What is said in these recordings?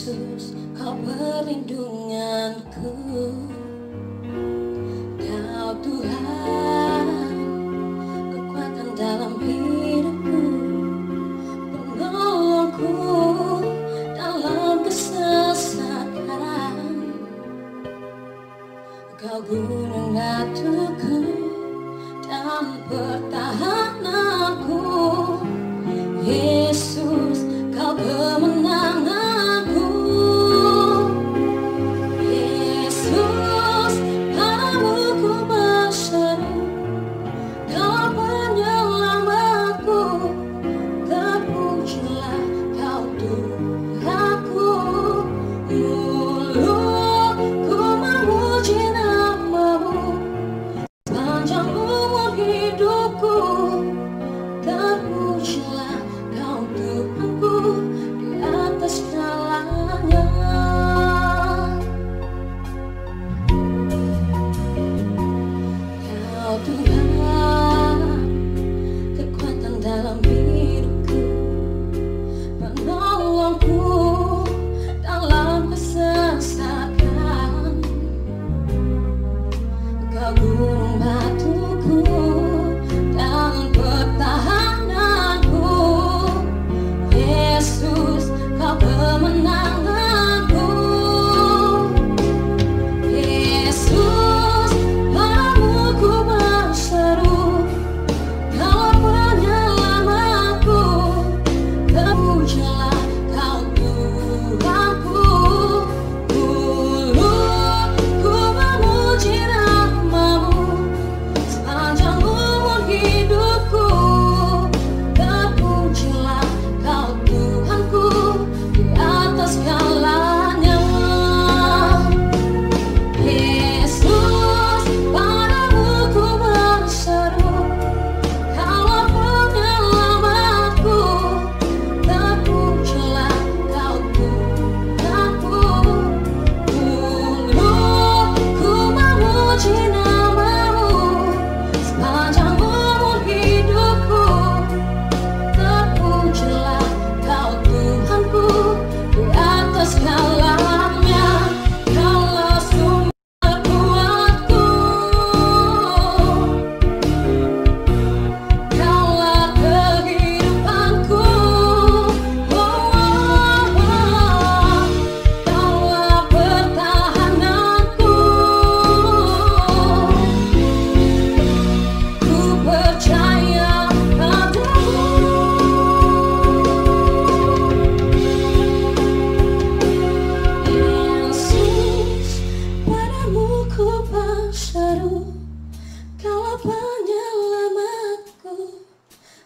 Yesus, Kau perlindunganku. Kau Tuhan, kekuatan dalam hidupku, penolongku dalam kesesakan. Kau gunung batuku dan pertahananku. Yesus, Kau kemenanganku. Yesus, padamu ku berseru, Kau penyelamatku. Terpujilah Kau Tuhanku. Mulutku memuji nama-Mu sepanjang umur hidupku. Terpujilah Kau Tuhanku di atas segalanya. Kau Tuhan, kekuatan dalam hidupku, penolongku dalam kesesakan. Kau gunung batuku dan pertahananku. Yesus, Kau kemenanganku. Yesus, padamu ku berseru, Kau penyelamatku. Terpujilah Kau Tuhanku. Mulutku memuji nama-Mu sepanjang umur hidupku. Terpujilah Kau Tuhanku di atas segalanya. Yesus, padamu ku berseru, Kaulah penyelamatku. Terpujilah Kau Tuhanku. Mulutku memuji nama-Mu sepanjang umur hidupku. Terpujilah Kau Tuhanku di atas segalanya. Kaulah sumber kuatku, Kaulah kehidupanku. Kaulah pertahananku. Ku percaya padamu. Yesus, padamu ku berseru, Kaulah penyelamatku.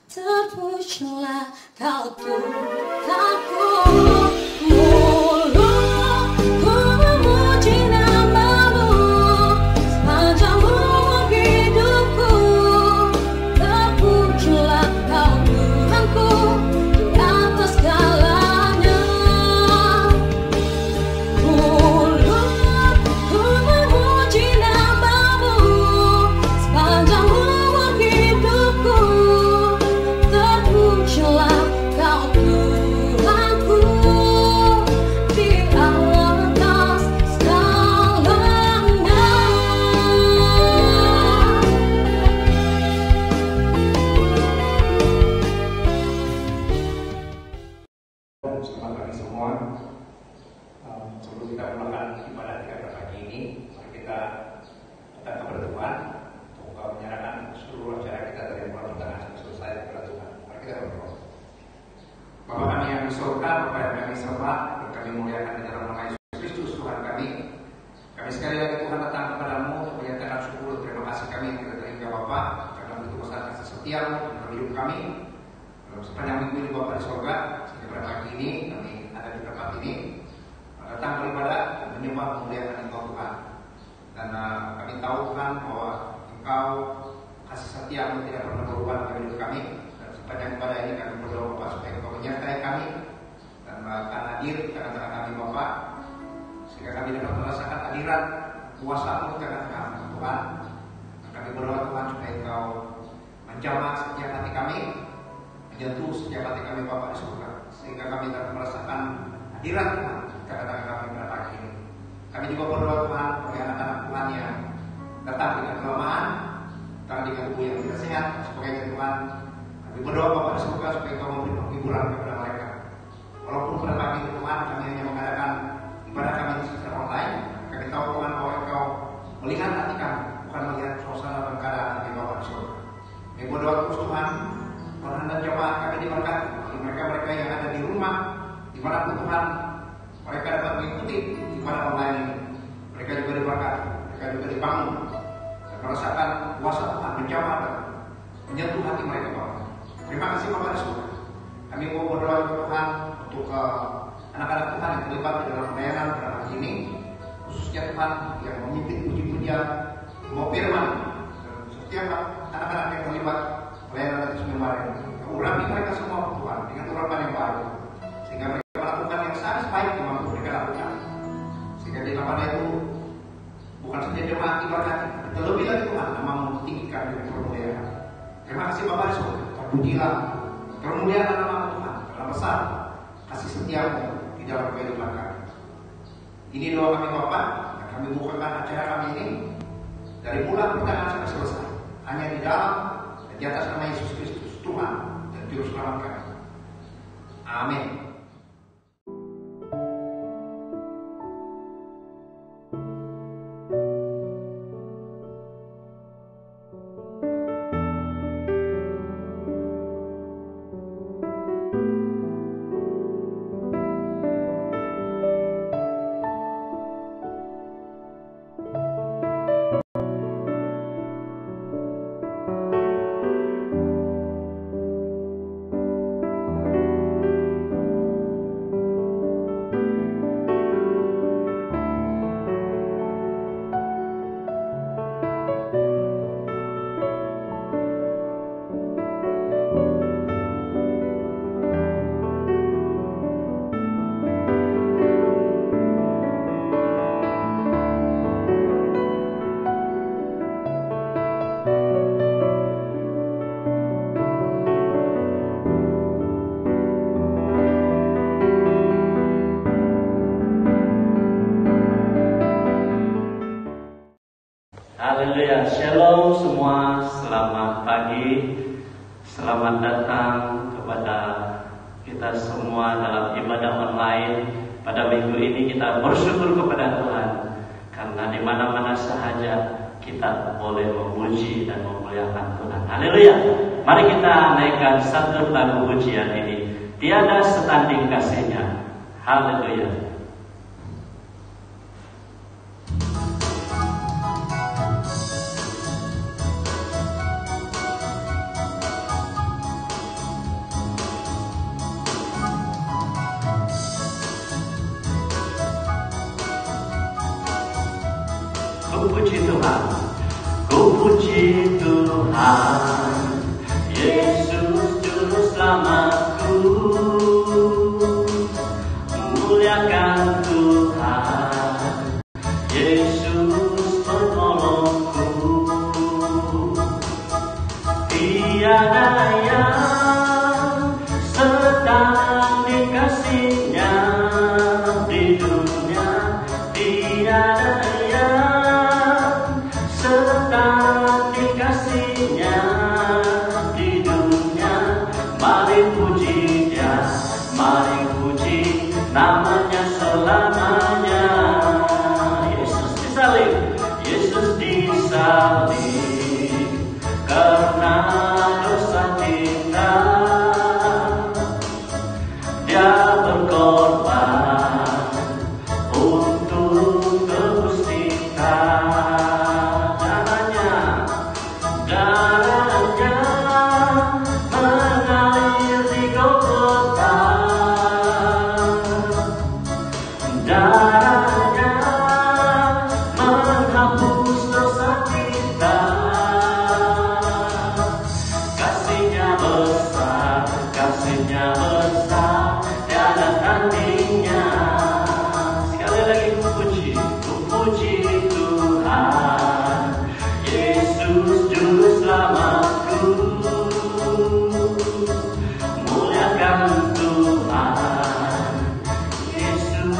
Terpujilah Kau Tuhanku. Mulutku memuji nama-Mu sepanjang umur hidupku. Terpujilah Kau Tuhanku di atas segalanya. Mulutku memuji nama-Mu sepanjang umur hidupku. Terpujilah Kau Tuhanku di atas segalanya. Selamat pagi semua. Sebelum kita melakukan ibadah kita pagi ini, mari kita datang kepada Tuhan untuk menyerahkan seluruh acara kita dari mulai pertengahan sampai selesai kepada Tuhan. Mari kita berdoa. Bapa kami yang di surga, Bapa yang kami sembah, dan kami muliakan di dalam nama Yesus Kristus Tuhan kami. Kami sekali lagi Tuhan datang kepadamu untuk menyatakan syukur terima kasih kami kepada Engkau Bapa karena begitu besar kasih setiamu dalam hidup kami. Dalam sepanjang minggu ini Bapa di surga, sehingga pada pagi ini kami ada di tempat ini datang beribadah dan menyembah memuliakan Engkau Tuhan. Dan kami tahu Tuhan bahwa Engkau kasih setiamu tidak pernah berubah dalam hidup kami. Dan sepanjang ibadah ini kami berdoa Bapa supaya Engkau menyertai kami dan akan hadir di tengah-tengah kami Bapa, sehingga kami dapat merasakan hadirat kuasa-Mu di tengah-tengah kami Tuhan. Dan kami berdoa Tuhan supaya Engkau menjamah setiap hati kami, menyentuh setiap hati kami Bapa di surga, sehingga kami dapat merasakan hadirat Tuhan kedatangan kami pada pagi ini. Kami juga berdoa Tuhan bagi anak-anak Tuhan yang datang dengan kelemahan, datang dengan tubuh yang tidak sehat, sebagainya Tuhan. Kami berdoa Bapak di surga supaya Kau memberi penghiburan kepada mereka. Walaupun pada pagi ini Tuhan kami hanya mengadakan ibadah kami secara online, kami tahu Tuhan bahwa Engkau melihat hati kami, bukan melihat suasana dan keadaan kami Bapak di surga. Kami berdoa terus Tuhan, Tuhan dan jemaat kami diberkati, bagi mereka-mereka yang ada di rumah, dimanapun Tuhan mereka dapat mengikuti ibadah online ini. Mereka juga diberkati, mereka juga dibangun dan merasakan kuasa Tuhan menjamah dan menyentuh hati mereka Bapak. Terima kasih Bapak di surga. Kami mau berdoa Tuhan untuk anak-anak Tuhan yang terlibat di dalam pelayanan pada hari ini, khususnya Tuhan yang memimpin puji-pujian mau firman dan setiap anak-anak yang terlibat pelayanan itu kemarin. Urapi mereka semua Tuhan dengan urapan yang baru, sehingga mereka melakukan yang sangat baik yang mampu mereka lakukan. Sehingga di dalamnya itu bukan saja jemaat diberkati, tapi terlebih lagi Tuhan namamu ditinggikan dengan kemuliaan. Terima kasih Bapak di surga. Terpujilah, termuliakan nama Tuhan karena besar kasih setiamu di dalam kehidupan kami. Ini doa kami Bapak, dan kami bukakan acara kami ini dari mulai pertengahan sampai selesai hanya di dalam dan di atas nama Yesus Kristus Tuhan dan Juru Selamat kami. Amin. Haleluya, shalom semua, selamat pagi, selamat datang kepada kita semua dalam ibadah online. Pada minggu ini kita bersyukur kepada Tuhan, karena di mana-mana sahaja kita boleh memuji dan memuliakan Tuhan. Haleluya, mari kita naikkan satu lagu pujian ini, tiada setanding kasihnya. Haleluya. Puji Tuhan, ku puji Tuhan, Yesus Juru Selamatku, muliakan Tuhan, Yesus penolongku, tiada yang setanding kasihnya di dunia, tiada setanding kasihnya di dunia. Mari puji Dia, mari puji namanya selamanya. Yesus disalib, Yesus disalib karena dosa kita. Dia berkorban untuk tebus kita. Mengalir di Golgota, darahnya menghapus dosa kita. Kasihnya besar, tiada tandingnya. Sekali lagi ku puji Tuhan, Yesus Juru Selamatku, muliakan Tuhan, Yesus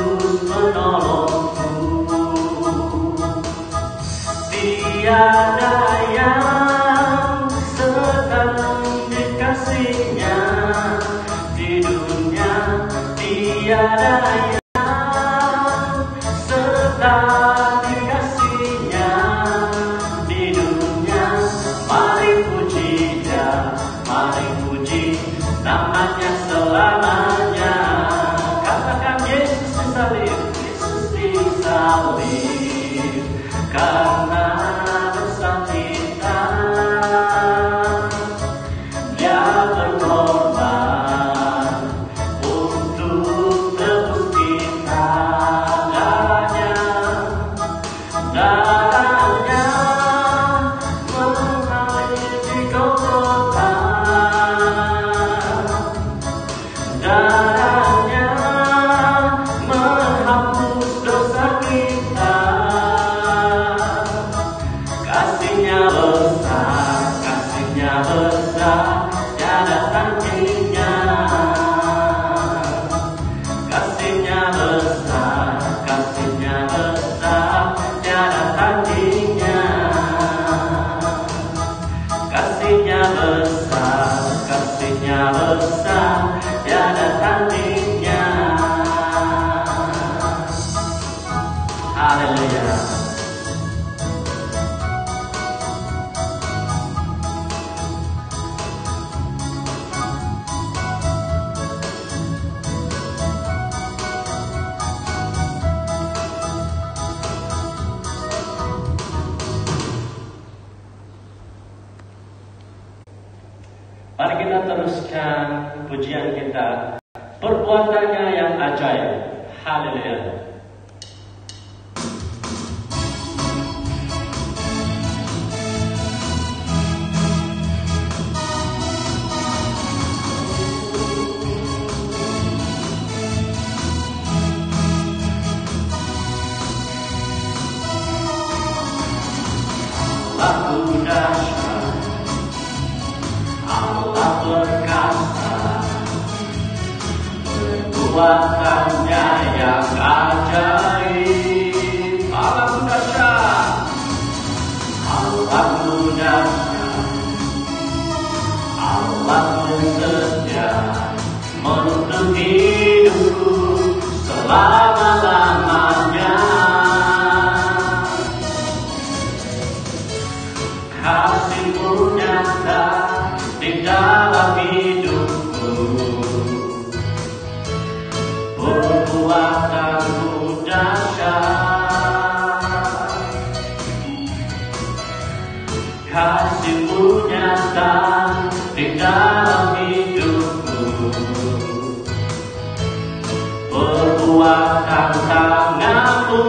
Mari kita teruskan pujian kita, perbuatannya yang ajaib. Haleluya. Lagu dahsyat, Allah berkasa, perbuatannya yang ajaib. Allah dahsyat, Allah dahsyat, Allah bersedia menuntun hidupku selama-lamanya. Kasih-Mu nyata di dalam hidupku, perbuatan-Mu dahsyat. Kasih-Mu nyata di dalam hidupku, perbuatan tangan-Mu.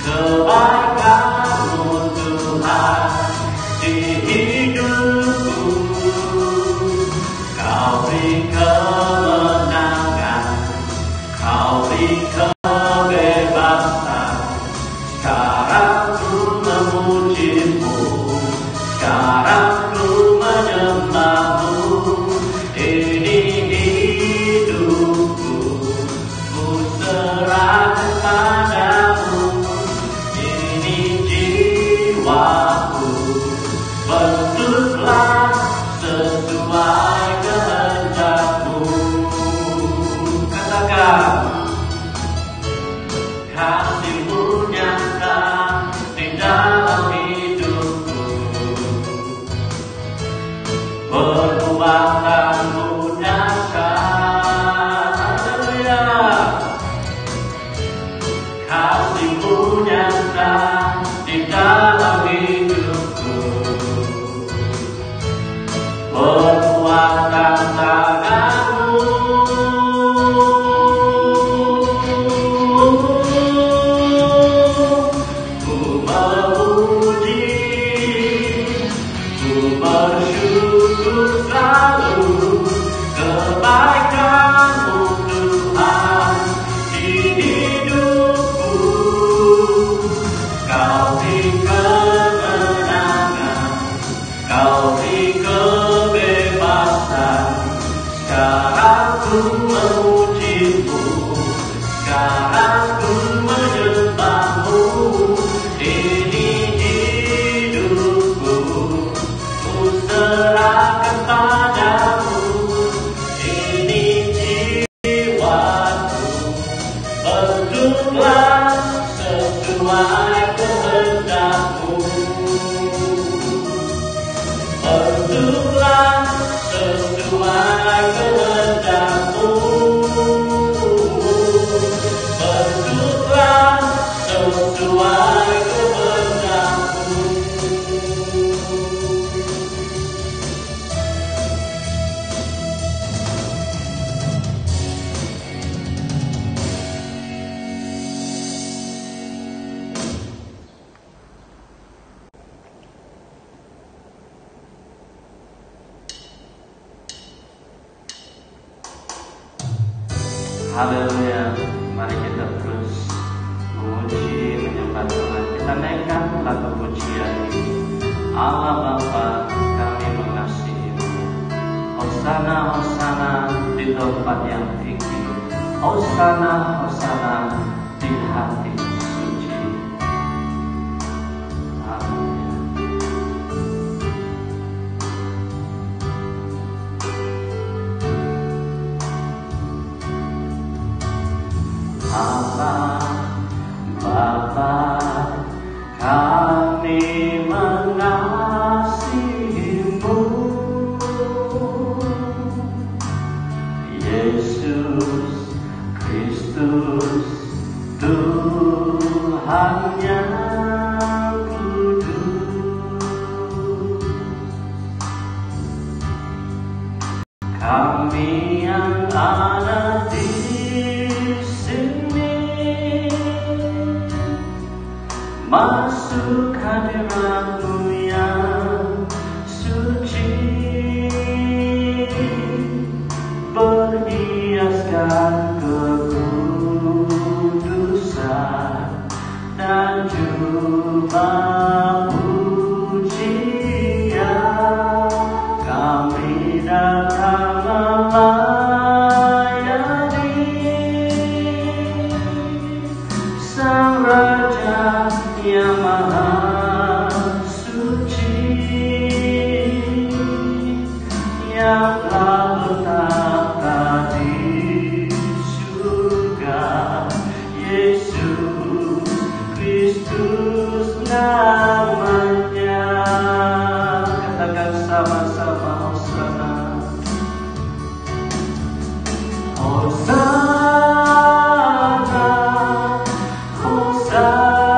Kebaikan-Mu Tuhan di hidupku, Kau beri kemenangan, Kau beri kebebasan. Sekarang ku memuji-Mu, sekarang ku menyembah-Mu. Ini hidupku, ku serahkan padamu. Jiwaku, bentuklah sesuai kehendak-Mu. Katakan, kasih-Mu nyata di dalam hidupku, perbuatan-Mu dahsyat. Haleluya. Kasih-Mu nyata di dalam hidupku, perbuatan tangan-Mu. Ku memuji, ku bersyukur selalu, kebaikan-Mu Tuhan di hidupku. Kau beri kemenangan, Kau beri kebebasan. Sekarang ku memuji-Mu, sekarang ku menyembah-Mu. Ini Haleluya. Mari kita terus memuji, menyembah Tuhan. Kita naikkan lagu pujian ini. Allah Bapa, kami mengasihi-Mu. Hosana, Hosana di tempat yang tinggi. Hosana, Hosana di hati suci. Haleluya. Allah Bapa, kami mengasihi-Mu. Yesus Kristus, Tuhan yang kudus. Kami yang ada di masuk hadirat-Mu yang suci, berhiaskan kekudusan dan jubah pujian. Kami datang melayani Sang Raja yang maha suci, yang telah bertahta di surga. Yesus Kristus namanya. Katakan sama-sama, Hosana. Hosana, Hosana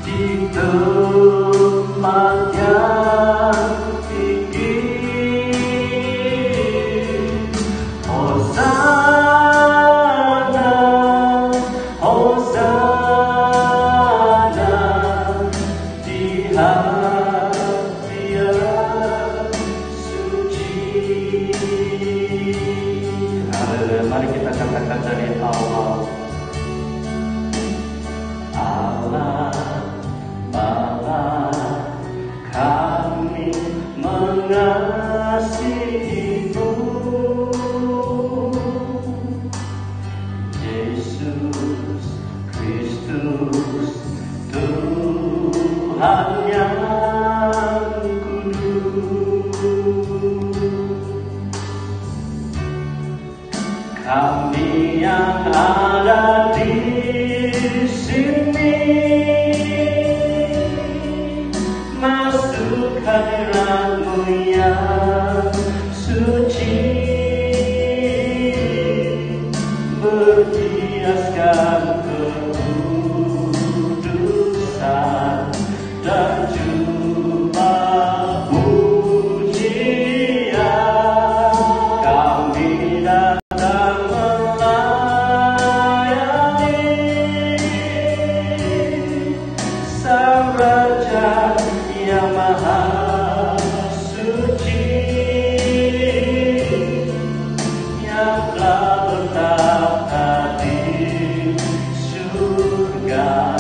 di tempat yang tinggi. Hosana, Hosana di hati yang suci. Haleluya. Mari kita katakan dari awal. Allah Bapa, kami mengasihi-Mu. Yesus Kristus, Tuhan yang kudus. Kami yang ada di sini masuk hadirat-Mu yang suci, berhiaskan kekudusan dan jubah pujian. Kami datang melayani Sang Raja yang maha suci, yang telah bertahta di surga.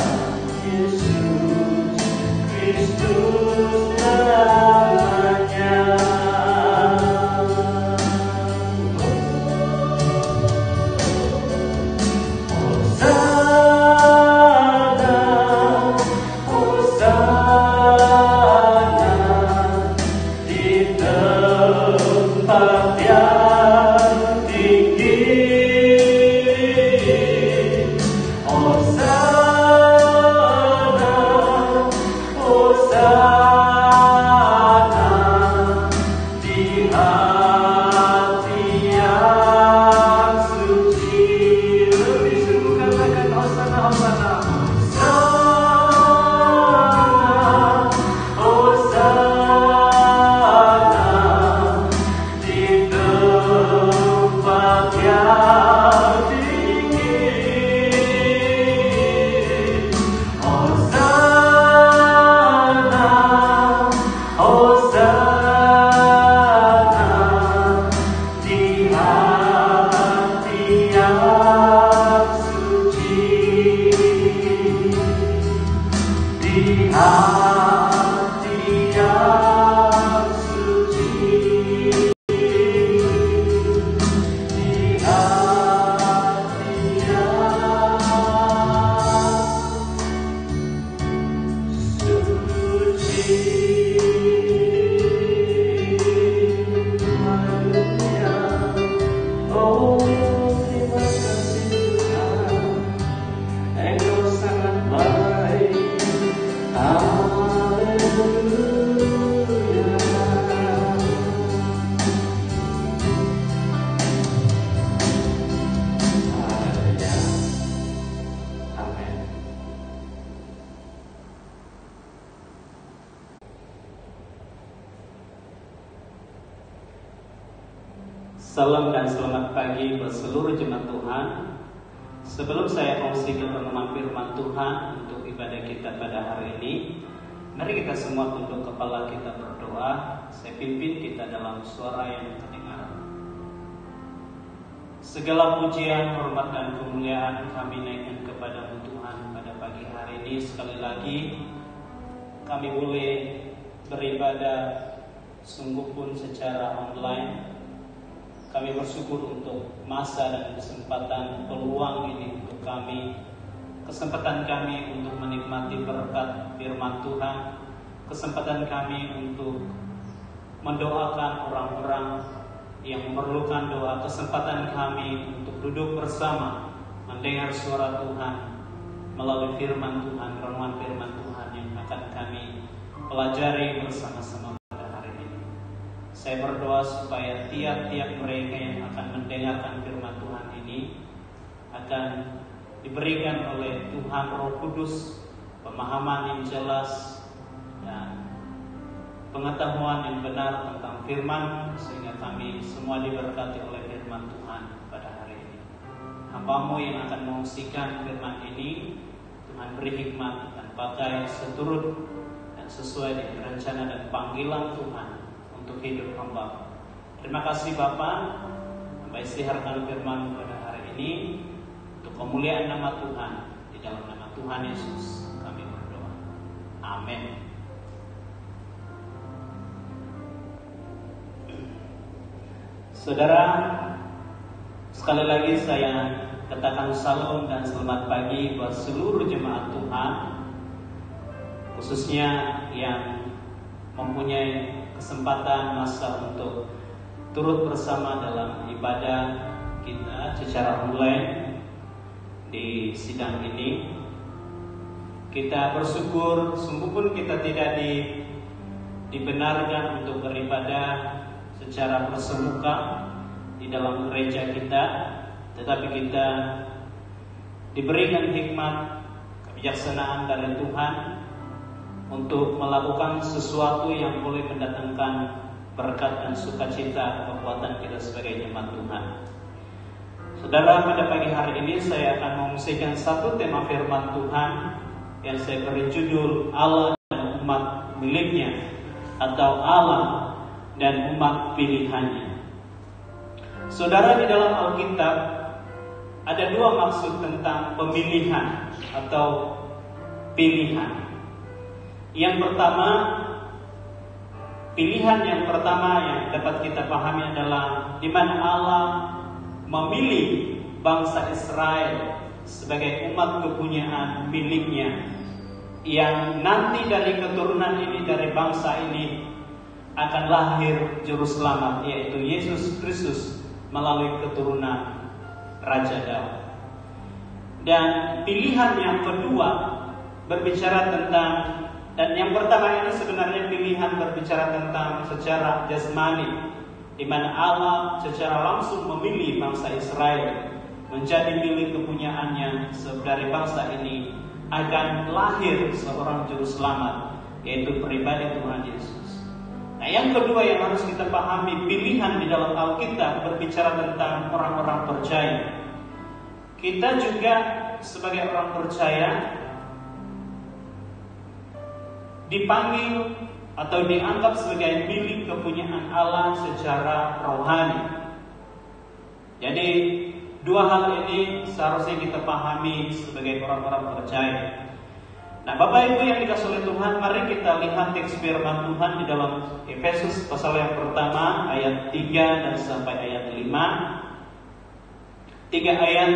Yesus Kristus namanya. Hosana, Hosana di tempat yang tinggi. Hosana, Hosana di hati yang suci. Lebih sungguh katakan Hosana, Hosana. Hosana di tempat yang Salam dan selamat pagi buat seluruh jemaat Tuhan. Sebelum saya kongsikan renungan firman Tuhan untuk ibadah kita pada hari ini, mari kita semua tunduk kepala kita berdoa. Saya pimpin kita dalam suara yang terdengar. Segala pujian, hormat dan kemuliaan kami naikkan kepadamu Tuhan pada pagi hari ini. Sekali lagi kami boleh beribadah sungguh pun secara online. Kami bersyukur untuk masa dan kesempatan peluang ini untuk kami, kesempatan kami untuk menikmati berkat firman Tuhan, kesempatan kami untuk mendoakan orang-orang yang memerlukan doa, kesempatan kami untuk duduk bersama mendengar suara Tuhan melalui firman Tuhan, renungan firman Tuhan yang akan kami pelajari bersama-sama. Saya berdoa supaya tiap-tiap mereka yang akan mendengarkan firman Tuhan ini akan diberikan oleh Tuhan Roh Kudus pemahaman yang jelas dan pengetahuan yang benar tentang firman, sehingga kami semua diberkati oleh firman Tuhan pada hari ini. Hamba-Mu yang akan mengungsikan firman ini, Tuhan beri hikmat dan pakai seturut dan sesuai dengan rencana dan panggilan Tuhan untuk hidup hamba. Terima kasih Bapa, hamba istiharkan firman pada hari ini untuk kemuliaan nama Tuhan. Di dalam nama Tuhan Yesus kami berdoa. Amin. Saudara, sekali lagi saya katakan salam dan selamat pagi buat seluruh jemaat Tuhan, khususnya yang mempunyai kesempatan masa untuk turut bersama dalam ibadah kita secara online di sidang ini. Kita bersyukur, sungguh pun kita tidak dibenarkan untuk beribadah secara bersemuka di dalam gereja kita, tetapi kita diberikan hikmat, kebijaksanaan dari Tuhan untuk melakukan sesuatu yang boleh mendatangkan berkat dan sukacita kekuatan kita sebagai jemaat Tuhan. Saudara, pada pagi hari ini saya akan mengungsikan satu tema firman Tuhan yang saya beri judul Allah dan umat miliknya, atau Allah dan umat pilihannya. Saudara, di dalam Alkitab ada dua maksud tentang pemilihan atau pilihan. Yang pertama, pilihan yang pertama yang dapat kita pahami adalah di mana Allah memilih bangsa Israel sebagai umat kepunyaan miliknya, yang nanti dari keturunan ini, dari bangsa ini akan lahir juru selamat, yaitu Yesus Kristus melalui keturunan Raja Daud. Dan pilihan yang kedua berbicara tentang, dan yang pertama ini sebenarnya pilihan berbicara tentang secara jasmani, di mana Allah secara langsung memilih bangsa Israel menjadi milik kepunyaannya. Dari bangsa ini akan lahir seorang juru selamat, yaitu pribadi Tuhan Yesus. Nah, yang kedua yang harus kita pahami, pilihan di dalam Alkitab berbicara tentang orang-orang percaya. Kita juga sebagai orang percaya dipanggil atau dianggap sebagai milik kepunyaan Allah secara rohani. Jadi dua hal ini seharusnya kita pahami sebagai orang-orang percaya. Nah, Bapak Ibu yang dikasihi oleh Tuhan, mari kita lihat teks firman Tuhan di dalam Efesus pasal yang pertama ayat 3 dan sampai ayat 5. 3 ayat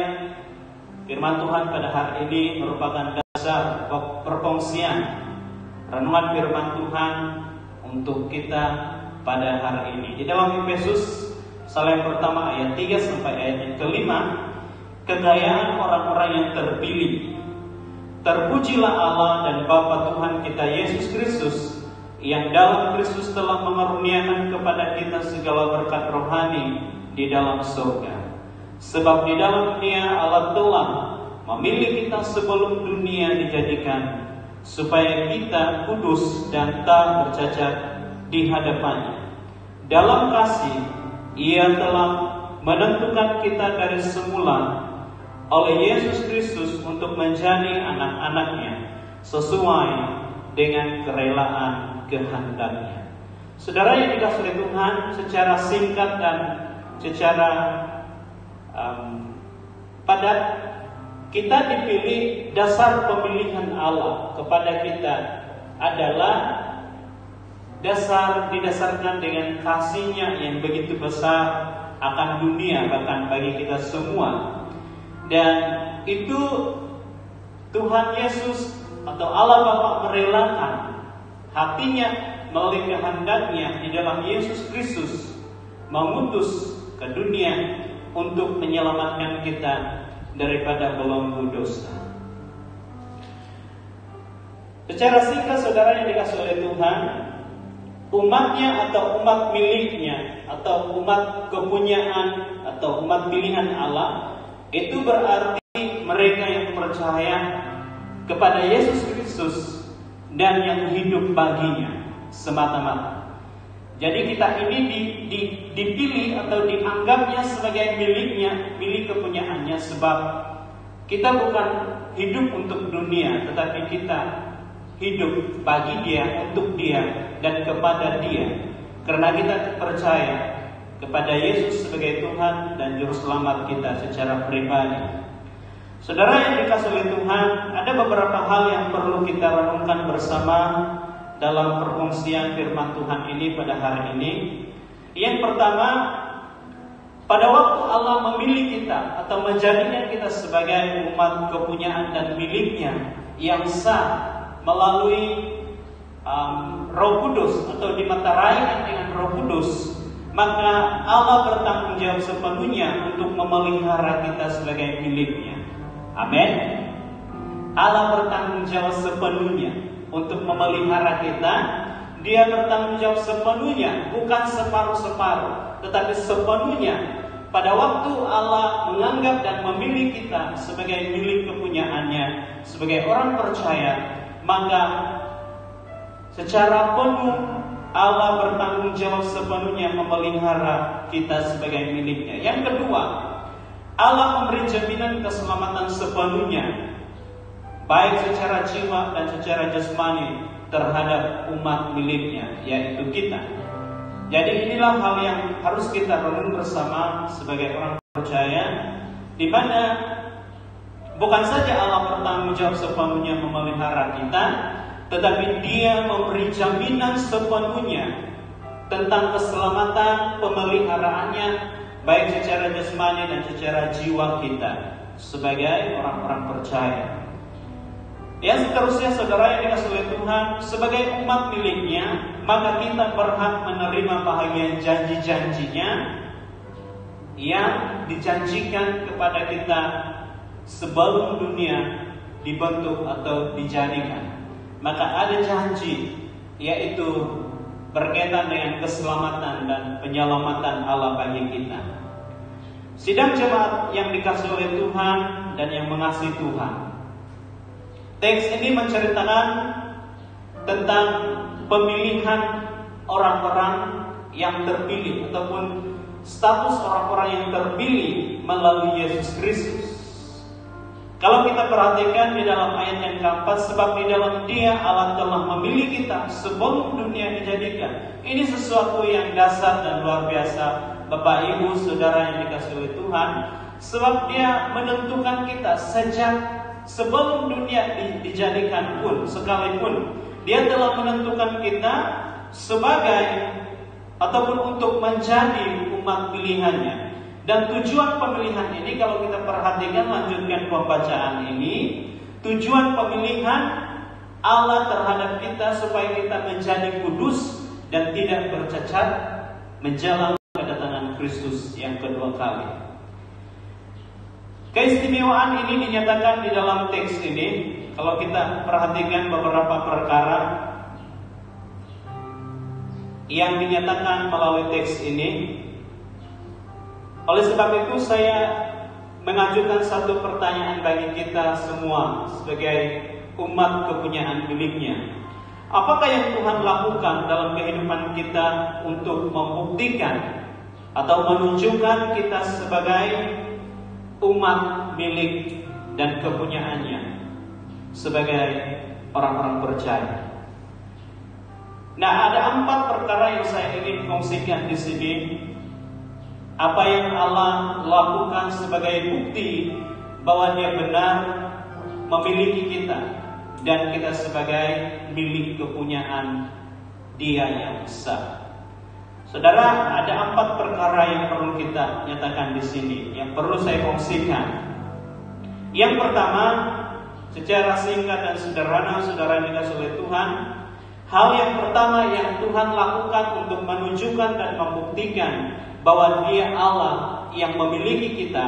firman Tuhan pada hari ini merupakan dasar perkongsian renungan firman Tuhan untuk kita pada hari ini. Di dalam Efesus pasal yang pertama ayat 3 sampai ayat yang kelima, kekayaan orang-orang yang terpilih. Terpujilah Allah dan Bapa Tuhan kita Yesus Kristus, yang dalam Kristus telah mengaruniakan kepada kita segala berkat rohani di dalam surga. Sebab di dalam Dia Allah telah memilih kita sebelum dunia dijadikan, supaya kita kudus dan tak bercacat di hadapannya. Dalam kasih Ia telah menentukan kita dari semula oleh Yesus Kristus untuk menjadi anak-anaknya sesuai dengan kerelaan kehendak-Nya. Saudara yang dikasihi oleh Tuhan, secara singkat dan secara padat, kita dipilih. Dasar pemilihan Allah kepada kita adalah didasarkan dengan kasih-Nya yang begitu besar akan dunia, bahkan bagi kita semua. Dan itu Tuhan Yesus atau Allah Bapa merelakan hati-Nya melalui kehendak-Nya di dalam Yesus Kristus mengutus ke dunia untuk menyelamatkan kita daripada belenggu dosa. Secara singkat, saudara yang dikasihi oleh Tuhan, umat-Nya atau umat milik-Nya atau umat kepunyaan atau umat pilihan Allah, itu berarti mereka yang percaya kepada Yesus Kristus dan yang hidup baginya semata-mata. Jadi kita ini dipilih atau dianggapnya sebagai miliknya, milik kepunyaannya, sebab kita bukan hidup untuk dunia, tetapi kita hidup bagi Dia, untuk Dia, dan kepada Dia. Karena kita percaya kepada Yesus sebagai Tuhan dan Juru Selamat kita secara pribadi. Saudara yang dikasihi oleh Tuhan, ada beberapa hal yang perlu kita renungkan bersama dalam perkongsian firman Tuhan ini pada hari ini. Yang pertama, pada waktu Allah memilih kita atau menjadikan kita sebagai umat kepunyaan dan milik-Nya yang sah melalui Roh Kudus atau dimeteraikan dengan Roh Kudus, maka Allah bertanggung jawab sepenuhnya untuk memelihara kita sebagai milik-Nya. Amin. Allah bertanggung jawab sepenuhnya untuk memelihara kita. Dia bertanggung jawab sepenuhnya, bukan separuh-separuh, tetapi sepenuhnya. Pada waktu Allah menganggap dan memilih kita sebagai milik kepunyaannya, sebagai orang percaya, maka secara penuh Allah bertanggung jawab sepenuhnya memelihara kita sebagai miliknya. Yang kedua, Allah memberi jaminan keselamatan sepenuhnya, baik secara jiwa dan secara jasmani terhadap umat miliknya, yaitu kita. Jadi inilah hal yang harus kita renung bersama sebagai orang percaya, di mana bukan saja Allah bertanggung jawab sepenuhnya memelihara kita, tetapi Dia memberi jaminan sepenuhnya tentang keselamatan pemeliharaannya, baik secara jasmani dan secara jiwa kita sebagai orang-orang percaya. Yang seterusnya, saudara yang dikasihi oleh Tuhan, sebagai umat milik-Nya, maka kita berhak menerima bahagian janji-janji-Nya yang dijanjikan kepada kita sebelum dunia dibentuk atau dijadikan. Maka ada janji, yaitu berkaitan dengan keselamatan dan penyelamatan Allah bagi kita. Sidang jemaat yang dikasihi oleh Tuhan dan yang mengasihi Tuhan, teks ini menceritakan tentang pemilihan orang-orang yang terpilih ataupun status orang-orang yang terpilih melalui Yesus Kristus. Kalau kita perhatikan di dalam ayat yang keempat, sebab di dalam Dia Allah telah memilih kita sebelum dunia dijadikan. Ini sesuatu yang dasar dan luar biasa, Bapak Ibu Saudara yang dikasihi oleh Tuhan, sebab Dia menentukan kita sejak sebelum dunia dijadikan pun, sekalipun Dia telah menentukan kita sebagai ataupun untuk menjadi umat pilihannya. Dan tujuan pemilihan ini, kalau kita perhatikan, lanjutkan pembacaan ini, tujuan pemilihan Allah terhadap kita supaya kita menjadi kudus dan tidak bercacat menjelang kedatangan Kristus yang kedua kali. Keistimewaan ini dinyatakan di dalam teks ini. Kalau kita perhatikan beberapa perkara yang dinyatakan melalui teks ini. Oleh sebab itu saya mengajukan satu pertanyaan bagi kita semua sebagai umat kepunyaan milik-Nya. Apakah yang Tuhan lakukan dalam kehidupan kita untuk membuktikan atau menunjukkan kita sebagai umat milik dan kepunyaannya, sebagai orang-orang percaya. Nah, ada 4 perkara yang saya ingin kongsikan di sini. Apa yang Allah lakukan sebagai bukti bahwa Dia benar memiliki kita dan kita sebagai milik kepunyaan Dia yang besar. Saudara, ada 4 perkara yang perlu kita nyatakan di sini, yang perlu saya kongsikan. Yang pertama, secara singkat dan sederhana, saudara dikasih oleh Tuhan, hal yang pertama yang Tuhan lakukan untuk menunjukkan dan membuktikan bahwa Dia Allah yang memiliki kita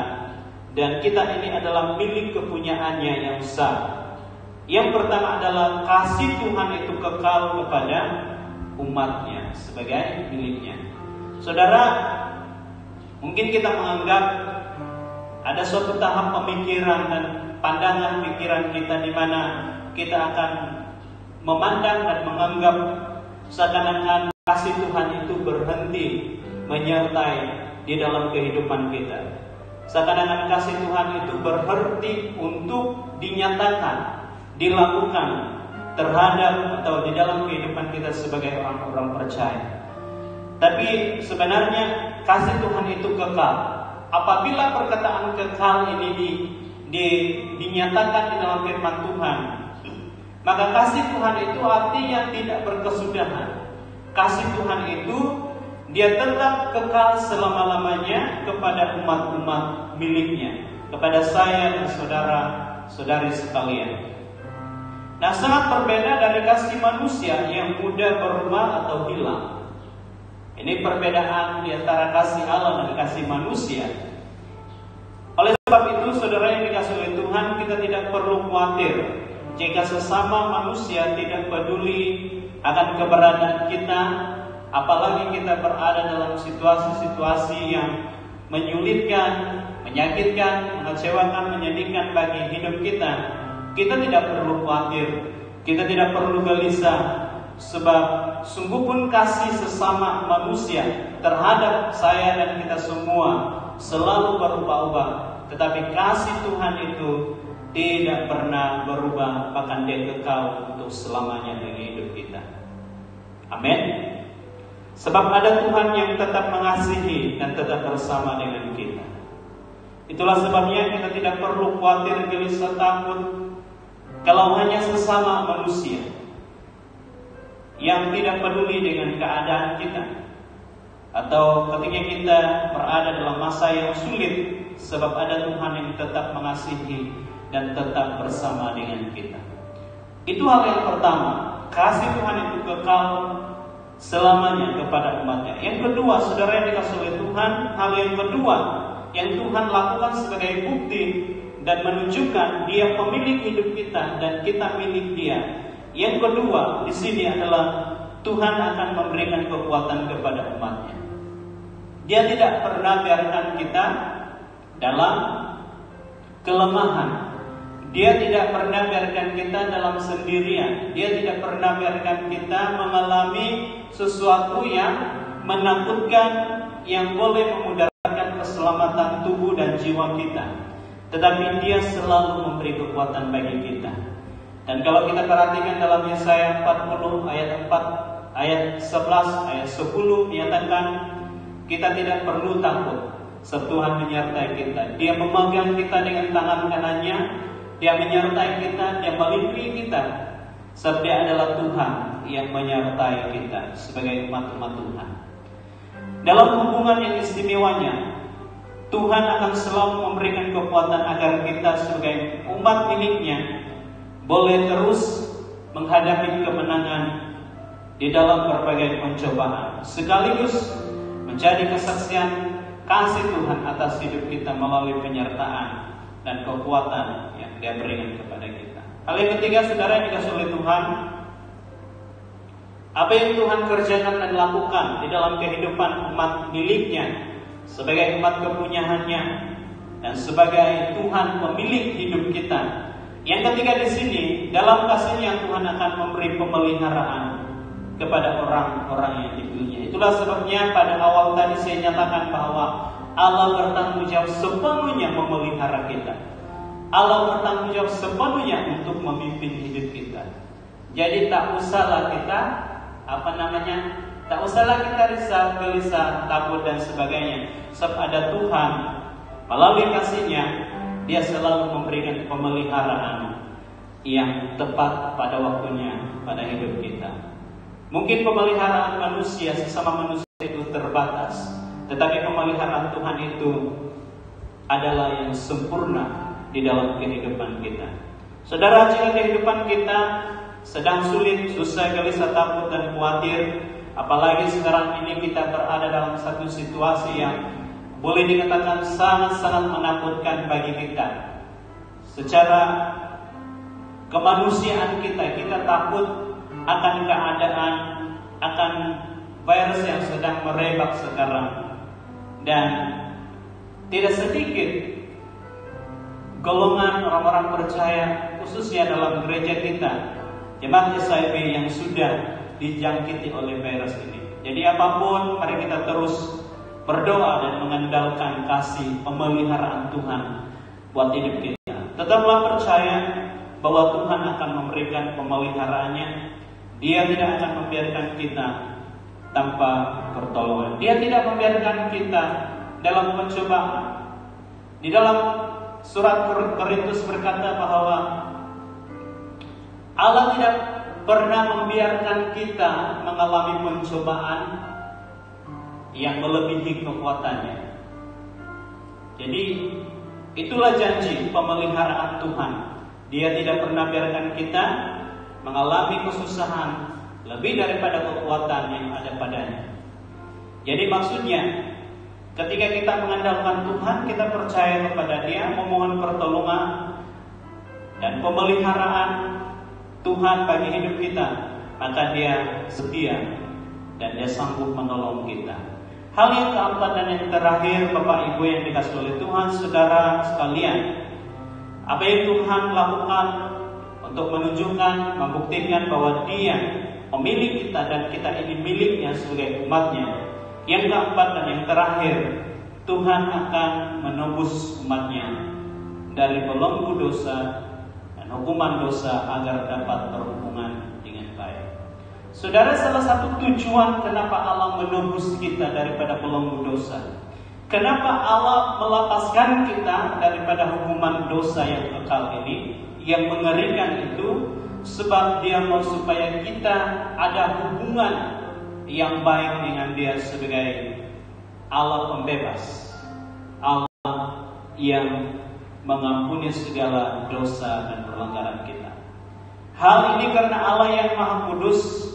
dan kita ini adalah milik kepunyaannya yang besar. Yang pertama adalah kasih Tuhan itu kekal kepada umatnya sebagai miliknya. Saudara, mungkin kita menganggap ada suatu tahap pemikiran dan pandangan pikiran kita di mana kita akan memandang dan menganggap seakan-akan kasih Tuhan itu berhenti menyertai di dalam kehidupan kita. Seakan-akan kasih Tuhan itu berhenti untuk dinyatakan, dilakukan terhadap atau di dalam kehidupan kita sebagai orang-orang percaya. Tapi sebenarnya kasih Tuhan itu kekal. Apabila perkataan kekal ini dinyatakan di dalam firman Tuhan, maka kasih Tuhan itu artinya tidak berkesudahan. Kasih Tuhan itu Dia tetap kekal selama-lamanya kepada umat-umat miliknya, kepada saya dan saudara-saudari sekalian. Nah, sangat berbeda dari kasih manusia yang mudah berubah atau hilang. Ini perbedaan di antara kasih Allah dan kasih manusia. Oleh sebab itu, saudara yang dikasih oleh Tuhan, kita tidak perlu khawatir jika sesama manusia tidak peduli akan keberadaan kita, apalagi kita berada dalam situasi-situasi yang menyulitkan, menyakitkan, mengecewakan, menyedihkan bagi hidup kita. Kita tidak perlu khawatir, kita tidak perlu gelisah, sebab sungguh pun kasih sesama manusia terhadap saya dan kita semua selalu berubah-ubah. Tetapi kasih Tuhan itu tidak pernah berubah, bahkan Dia kekal untuk selamanya bagi hidup kita. Amin. Sebab ada Tuhan yang tetap mengasihi dan tetap bersama dengan kita. Itulah sebabnya kita tidak perlu khawatir, gelisah, takut kalau hanya sesama manusia yang tidak peduli dengan keadaan kita, atau ketika kita berada dalam masa yang sulit, sebab ada Tuhan yang tetap mengasihi dan tetap bersama dengan kita. Itu hal yang pertama, kasih Tuhan itu kekal selamanya kepada umatnya. Yang kedua, saudara yang dikasih oleh Tuhan, hal yang kedua yang Tuhan lakukan sebagai bukti dan menunjukkan Dia pemilik hidup kita dan kita milik Dia. Yang kedua di sini adalah Tuhan akan memberikan kekuatan kepada umatnya. Dia tidak pernah biarkan kita dalam kelemahan. Dia tidak pernah biarkan kita dalam sendirian. Dia tidak pernah biarkan kita mengalami sesuatu yang menakutkan, yang boleh memudaratkan keselamatan tubuh dan jiwa kita. Tetapi Dia selalu memberi kekuatan bagi kita. Dan kalau kita perhatikan dalam Yesaya 40 ayat 4, ayat 11, ayat 10 menyatakan kita tidak perlu takut, sebab Tuhan menyertai kita. Dia memegang kita dengan tangan kanannya, Dia menyertai kita, Dia melindungi kita, sebab Dia adalah Tuhan yang menyertai kita sebagai umat-umat Tuhan. Dalam hubungan yang istimewanya, Tuhan akan selalu memberikan kekuatan agar kita sebagai umat miliknya boleh terus menghadapi kemenangan di dalam berbagai pencobaan, sekaligus menjadi kesaksian kasih Tuhan atas hidup kita melalui penyertaan dan kekuatan yang Dia berikan kepada kita. Hal yang ketiga, saudara yang dikasihi oleh Tuhan, apa yang Tuhan kerjakan dan lakukan di dalam kehidupan umat miliknya sebagai umat kepunyaannya dan sebagai Tuhan pemilik hidup kita. Yang ketiga di sini, dalam kasih-Nya Tuhan akan memberi pemeliharaan kepada orang-orang yang dipilihnya. Itulah sebabnya pada awal tadi saya nyatakan bahwa Allah bertanggung jawab sepenuhnya memelihara kita. Allah bertanggung jawab sepenuhnya untuk memimpin hidup kita. Jadi tak usahlah kita tak usahlah kita risau, gelisah, takut dan sebagainya. Sebab ada Tuhan melalui kasih-Nya, Dia selalu memberikan pemeliharaan yang tepat pada waktunya pada hidup kita. Mungkin pemeliharaan manusia, sesama manusia itu terbatas, tetapi pemeliharaan Tuhan itu adalah yang sempurna di dalam kehidupan kita. Saudara, jika kehidupan kita sedang sulit, susah, gelisah, takut dan khawatir, apalagi sekarang ini kita berada dalam satu situasi yang boleh dikatakan sangat-sangat menakutkan bagi kita. Secara kemanusiaan kita takut akan keadaan, akan virus yang sedang merebak sekarang. Dan tidak sedikit golongan orang-orang percaya, khususnya dalam gereja kita, jemaat SIB yang sudah dijangkiti oleh virus ini. Jadi apapun, mari kita terus berdoa dan mengandalkan kasih pemeliharaan Tuhan buat hidup kita. Tetaplah percaya bahwa Tuhan akan memberikan pemeliharaannya. Dia tidak akan membiarkan kita tanpa pertolongan. Dia tidak membiarkan kita dalam pencobaan. Di dalam surat Korintus berkata bahwa Allah tidak pernah membiarkan kita mengalami pencobaan yang melebihi kekuatannya. Jadi itulah janji pemeliharaan Tuhan. Dia tidak pernah biarkan kita mengalami kesusahan lebih daripada kekuatan yang ada padanya. Jadi maksudnya, ketika kita mengandalkan Tuhan, kita percaya kepada Dia, memohon pertolongan dan pemeliharaan Tuhan bagi hidup kita, maka Dia setia dan Dia sanggup menolong kita. Hal yang keempat dan yang terakhir, Bapak Ibu yang dikasihi oleh Tuhan, saudara sekalian, apa yang Tuhan lakukan untuk menunjukkan, membuktikan bahwa Dia pemilik kita dan kita ini miliknya sebagai umatnya. Yang keempat dan yang terakhir, Tuhan akan menebus umatnya dari belenggu dosa dan hukuman dosa agar dapat berhubungan dengan baik. Saudara, salah satu tujuan kenapa Allah menebus kita daripada belenggu dosa, kenapa Allah melepaskan kita daripada hukuman dosa yang kekal ini, yang mengerikan itu, sebab Dia mau supaya kita ada hubungan yang baik dengan Dia sebagai Allah pembebas, Allah yang mengampuni segala dosa dan pelanggaran kita. Hal ini karena Allah yang Maha Kudus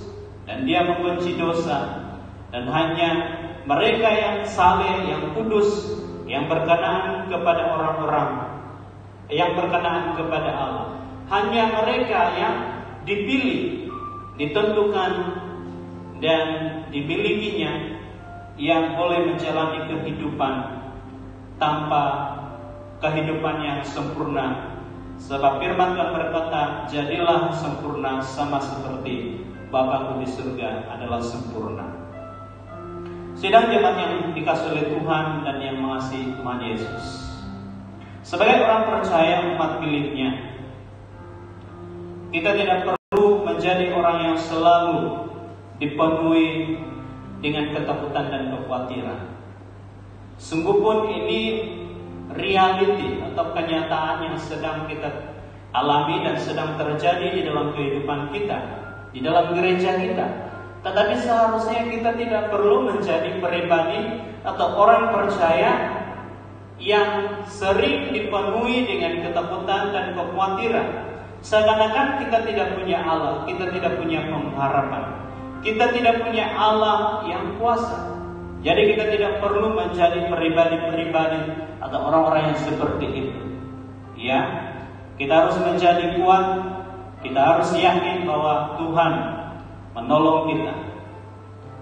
dan Dia membenci dosa, dan hanya mereka yang saleh, yang kudus, yang berkenan kepada orang-orang, yang berkenan kepada Allah, hanya mereka yang dipilih, ditentukan dan dimilikinya, yang boleh menjalani kehidupan tanpa kehidupan yang sempurna. Sebab firman Tuhan berkata, jadilah sempurna sama seperti Bapakku di surga adalah sempurna. Sidang jemaat yang dikasihi oleh Tuhan dan yang mengasihi Tuhan Yesus, sebagai orang percaya umat miliknya, kita tidak perlu menjadi orang yang selalu dipenuhi dengan ketakutan dan kekhawatiran. Sungguh pun ini reality atau kenyataan yang sedang kita alami dan sedang terjadi di dalam kehidupan kita, di dalam gereja kita. Tetapi seharusnya kita tidak perlu menjadi pribadi atau orang percaya yang sering dipenuhi dengan ketakutan dan kekhawatiran. Seakan-akan kita tidak punya Allah, kita tidak punya pengharapan, kita tidak punya Allah yang kuasa. Jadi kita tidak perlu menjadi pribadi-pribadi atau orang-orang yang seperti itu. Ya, kita harus menjadi kuat, kita harus yakin bahwa Tuhan menolong kita.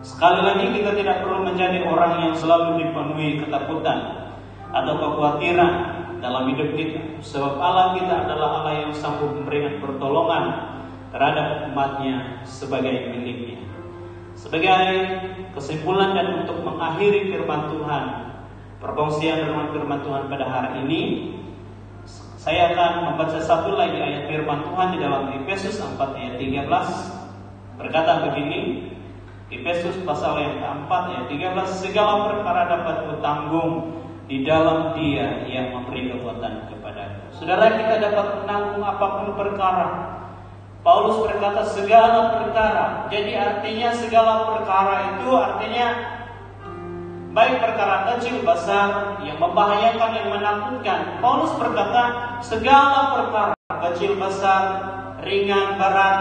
Sekali lagi, kita tidak perlu menjadi orang yang selalu dipenuhi ketakutan atau kekhawatiran dalam hidup kita. Sebab Allah kita adalah Allah yang sanggup memberikan pertolongan terhadap umatnya sebagai miliknya. Sebagai kesimpulan dan untuk mengakhiri firman Tuhan, perkongsian firman Tuhan pada hari ini, saya akan membaca satu lagi ayat firman Tuhan di dalam Efesus 4 ayat 13. Berkata begini, Efesus pasal yang keempat ayat 13, segala perkara dapat kutanggung di dalam Dia yang memberi kekuatan kepadaku. Saudara, kita dapat menanggung apapun perkara. Paulus berkata segala perkara. Jadi artinya segala perkara itu artinya baik perkara kecil besar yang membahayakan, yang menakutkan. Paulus berkata segala perkara kecil besar, ringan berat,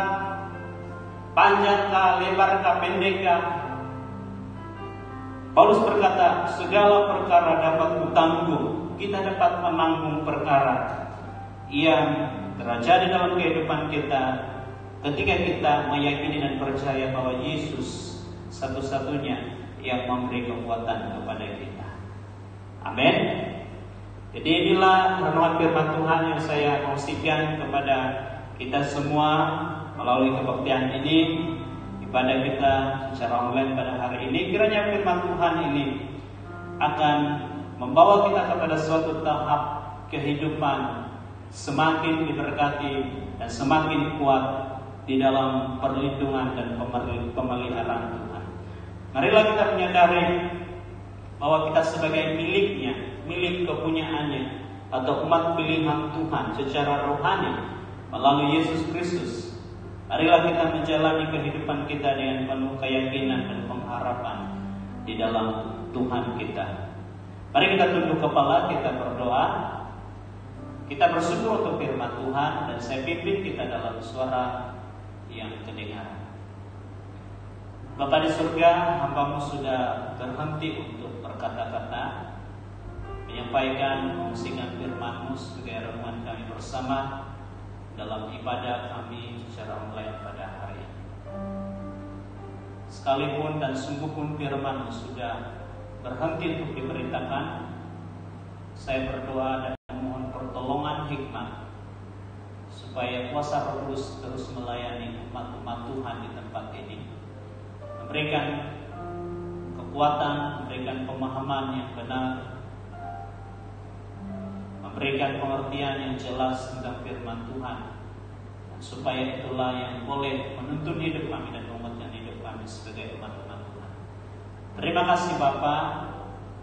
panjang kah, lebar kah, pendek kah. Paulus berkata segala perkara dapat kutanggung. Kita dapat menanggung perkara yang terjadi dalam kehidupan kita ketika kita meyakini dan percaya bahwa Yesus satu-satunya yang memberi kekuatan kepada kita. Amin. Jadi inilah renungan firman Tuhan yang saya kongsikan kepada kita semua melalui kebaktian ini, ibadah kita secara online pada hari ini. Kiranya firman Tuhan ini akan membawa kita kepada suatu tahap kehidupan semakin diberkati dan semakin kuat di dalam perlindungan dan pemeliharaan Tuhan. Marilah kita menyadari bahwa kita sebagai miliknya, milik kepunyaannya, atau umat pilihan Tuhan secara rohani melalui Yesus Kristus. Marilah kita menjalani kehidupan kita dengan penuh keyakinan dan pengharapan di dalam Tuhan kita. Mari kita tunduk kepala, kita berdoa. Kita bersyukur untuk firman Tuhan, dan saya pimpin kita dalam suara yang kedengaran. Bapa di surga, hamba-Mu sudah berhenti untuk berkata-kata, menyampaikan, mengungsikan firman-Mu sebagai renungan kami bersama dalam ibadah kami secara online pada hari ini. Sekalipun dan sungguh pun firman-Mu sudah berhenti untuk diberitakan, saya berdoa dan memohon pertolongan hikmat supaya kuasa Roh Kudus terus melayani umat-umat Tuhan di tempat ini, memberikan kekuatan, memberikan pemahaman yang benar, memberikan pengertian yang jelas tentang firman Tuhan, supaya itulah yang boleh menuntun hidup kami dan menguatkan hidup kami sebagai umat-umat Tuhan. Terima kasih Bapa,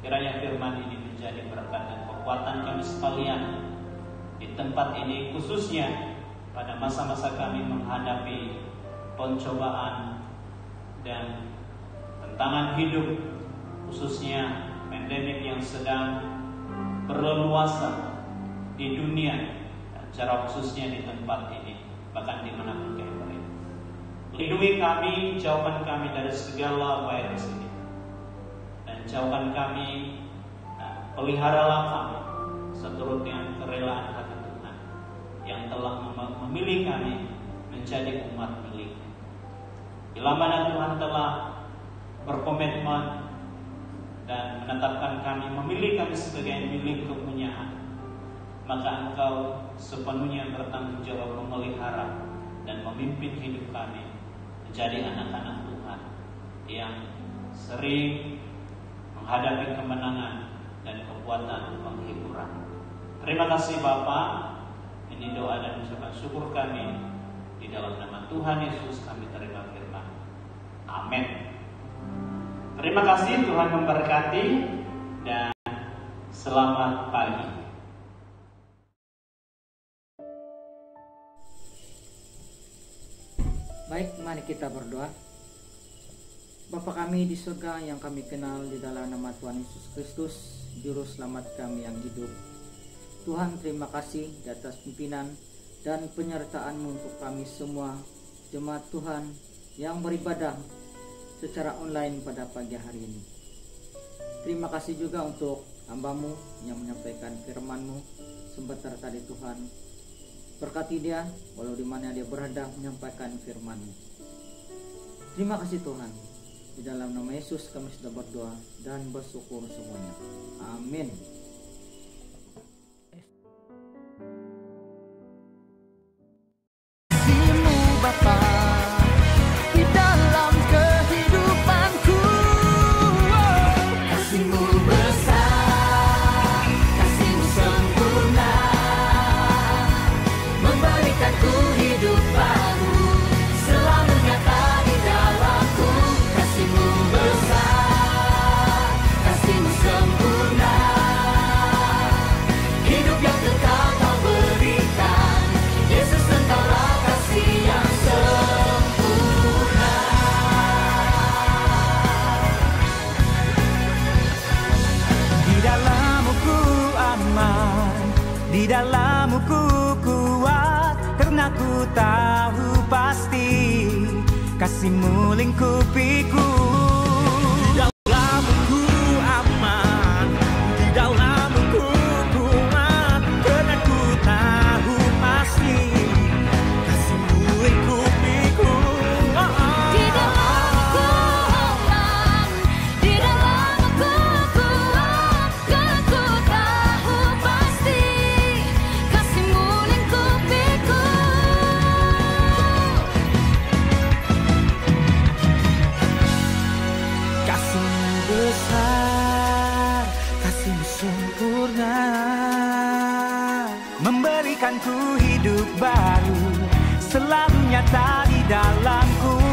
kiranya firman ini menjadi berkat dan kekuatan kami sekalian di tempat ini, khususnya pada masa-masa kami menghadapi pencobaan dan tantangan hidup, khususnya pandemik yang sedang berleluasa di dunia, dan secara khususnya di tempat ini, bahkan dimanapun kami berada. Lindungi kami, jauhkan kami dari segala virus ini, dan jauhkan kami, peliharalah kami seturut dengan kerelaan hati Tuhan yang telah memilih kami menjadi umat milik-Nya. Bila mana Tuhan telah berkomitmen dan menetapkan kami, memilih kami sebagai milik kepunyaan, maka Engkau sepenuhnya bertanggung jawab memelihara dan memimpin hidup kami menjadi anak-anak Tuhan yang sering menghadapi kemenangan dan kekuatan penghiburan. Terima kasih Bapa. Ini doa dan ucapan syukur kami. Di dalam nama Tuhan Yesus kami terima firman. Amin. Terima kasih, Tuhan memberkati, dan selamat pagi. Baik, mari kita berdoa. Bapa kami di surga yang kami kenal, di dalam nama Tuhan Yesus Kristus, Juru Selamat kami yang hidup. Tuhan, terima kasih di atas pimpinan dan penyertaan-Mu untuk kami semua, jemaat Tuhan yang beribadah secara online pada pagi hari ini. Terima kasih juga untuk hamba-Mu yang menyampaikan firman-Mu sebentar tadi. Tuhan, berkati dia walau di mana dia berada menyampaikan firman-Mu. Terima kasih Tuhan. Di dalam nama Yesus kami sudah berdoa dan bersyukur semuanya. Amin. Bapa di dalam kehidupan dalammu ku kuat, karena ku tahu pasti kasih-Mu lingkupiku. Di dalammu ku aman, di dalammu ku kuat, karena ku tahu pasti kasih-Mu lingkupiku. Di dalamku aman, di dalamku kuat, karena ku tahu pasti kasih-Mu lingkupiku. Kasih-Mu besar, kasih-Mu sempurna, memberikanku hidup baru, selalu nyata di dalamku.